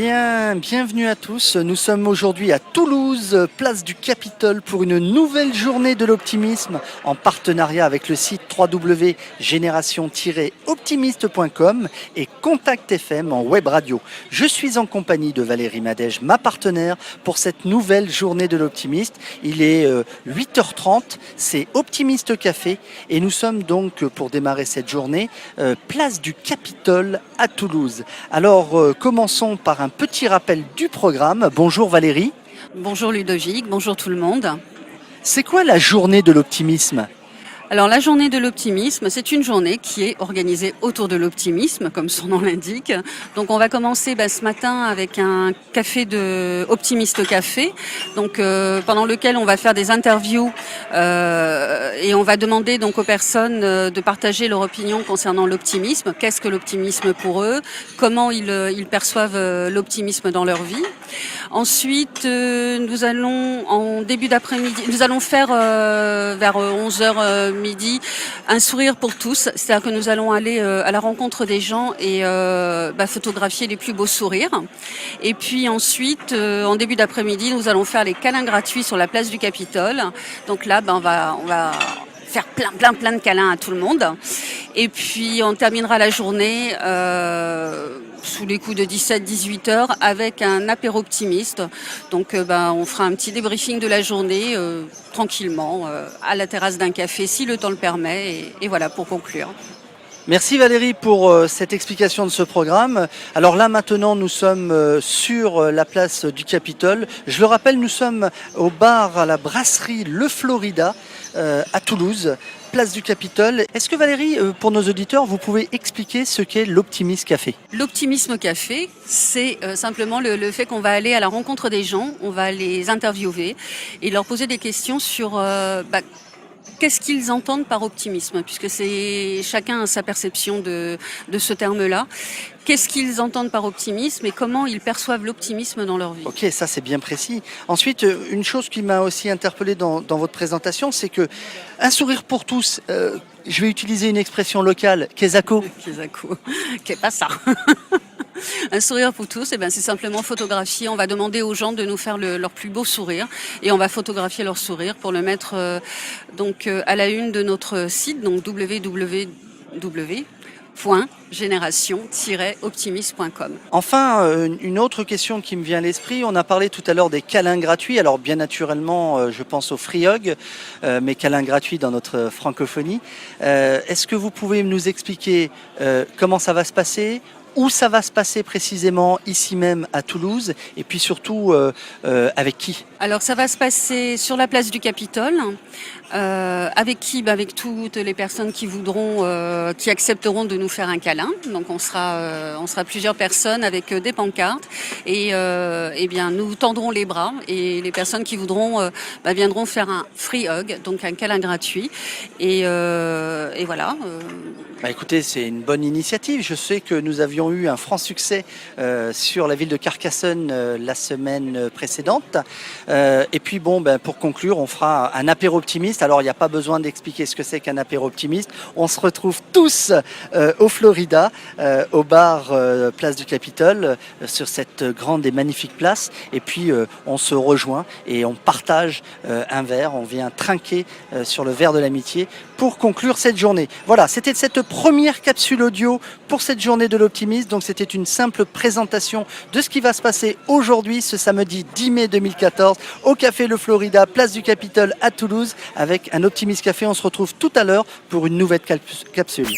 bien, bienvenue à tous. Nous sommes aujourd'hui à Toulouse, place du Capitole, pour une nouvelle journée de l'optimisme en partenariat avec le site www.génération-optimiste.com et Contact FM en web radio. Je suis en compagnie de Valérie Madège, ma partenaire, pour cette nouvelle journée de l'optimiste. Il est 8h30, c'est Optimiste Café et nous sommes donc, pour démarrer cette journée, place du Capitole à Toulouse. Alors, commençons par un petit rappel du programme. Bonjour Valérie. Bonjour Ludovic, bonjour tout le monde. C'est quoi la journée de l'optimisme ? Alors la journée de l'optimisme, c'est une journée qui est organisée autour de l'optimisme, comme son nom l'indique. Donc on va commencer ce matin avec un café de Optimiste Café, donc pendant lequel on va faire des interviews et on va demander donc aux personnes de partager leur opinion concernant l'optimisme. Qu'est-ce que l'optimisme pour eux ? Comment ils perçoivent l'optimisme dans leur vie ? Ensuite, nous allons en début d'après-midi, nous allons faire vers 11h midi un sourire pour tous, c'est-à-dire que nous allons aller à la rencontre des gens et photographier les plus beaux sourires. Et puis ensuite, en début d'après-midi, nous allons faire les câlins gratuits sur la place du Capitole. Donc là, on va faire plein de câlins à tout le monde. Et puis on terminera la journée sous les coups de 17-18 heures avec un apéro optimiste. Donc on fera un petit débriefing de la journée tranquillement à la terrasse d'un café si le temps le permet. Et voilà pour conclure. Merci Valérie pour cette explication de ce programme. Alors là maintenant nous sommes sur la place du Capitole. Je le rappelle, nous sommes au bar à la brasserie Le Florida à Toulouse, place du Capitole. Est-ce que Valérie, pour nos auditeurs, vous pouvez expliquer ce qu'est l'Optimisme Café ? L'Optimisme Café, c'est simplement le fait qu'on va aller à la rencontre des gens, on va les interviewer et leur poser des questions sur qu'est-ce qu'ils entendent par optimisme, puisque c'est chacun a sa perception de ce terme-là. Qu'est-ce qu'ils entendent par optimisme et comment ils perçoivent l'optimisme dans leur vie. Ok, ça c'est bien précis. Ensuite, une chose qui m'a aussi interpellé dans votre présentation, c'est que un sourire pour tous, je vais utiliser une expression locale, Kezako. Kezako, qu'est pas ça. Un sourire pour tous, c'est simplement photographier. On va demander aux gens de nous faire leur plus beau sourire et on va photographier leur sourire pour le mettre à la une de notre site, donc www.génération-optimiste.com. Enfin, une autre question qui me vient à l'esprit, on a parlé tout à l'heure des câlins gratuits, alors bien naturellement je pense au free hug, mais câlins gratuits dans notre francophonie. Est-ce que vous pouvez nous expliquer comment ça va se passer ? Où ça va se passer précisément, ici même à Toulouse, et puis surtout avec qui ? Alors ça va se passer sur la place du Capitole. Avec qui ? Avec toutes les personnes qui voudront, qui accepteront de nous faire un câlin. Donc on sera plusieurs personnes avec des pancartes et nous tendrons les bras et les personnes qui voudront viendront faire un free hug, donc un câlin gratuit. Et voilà. Écoutez, c'est une bonne initiative. Je sais que nous avions eu un franc succès sur la ville de Carcassonne la semaine précédente. Et puis pour conclure, on fera un apéro optimiste. Alors il n'y a pas besoin d'expliquer ce que c'est qu'un apéro optimiste. On se retrouve tous au Florida, au bar place du Capitole, sur cette grande et magnifique place. Et puis on se rejoint et on partage un verre. On vient trinquer sur le verre de l'amitié pour conclure cette journée. Voilà, c'était cette première capsule audio pour cette journée de l'optimisme. Donc c'était une simple présentation de ce qui va se passer aujourd'hui, ce samedi 10 mai 2014, au Café Le Florida, place du Capitole à Toulouse, avec un Optimiste Café. On se retrouve tout à l'heure pour une nouvelle capsule.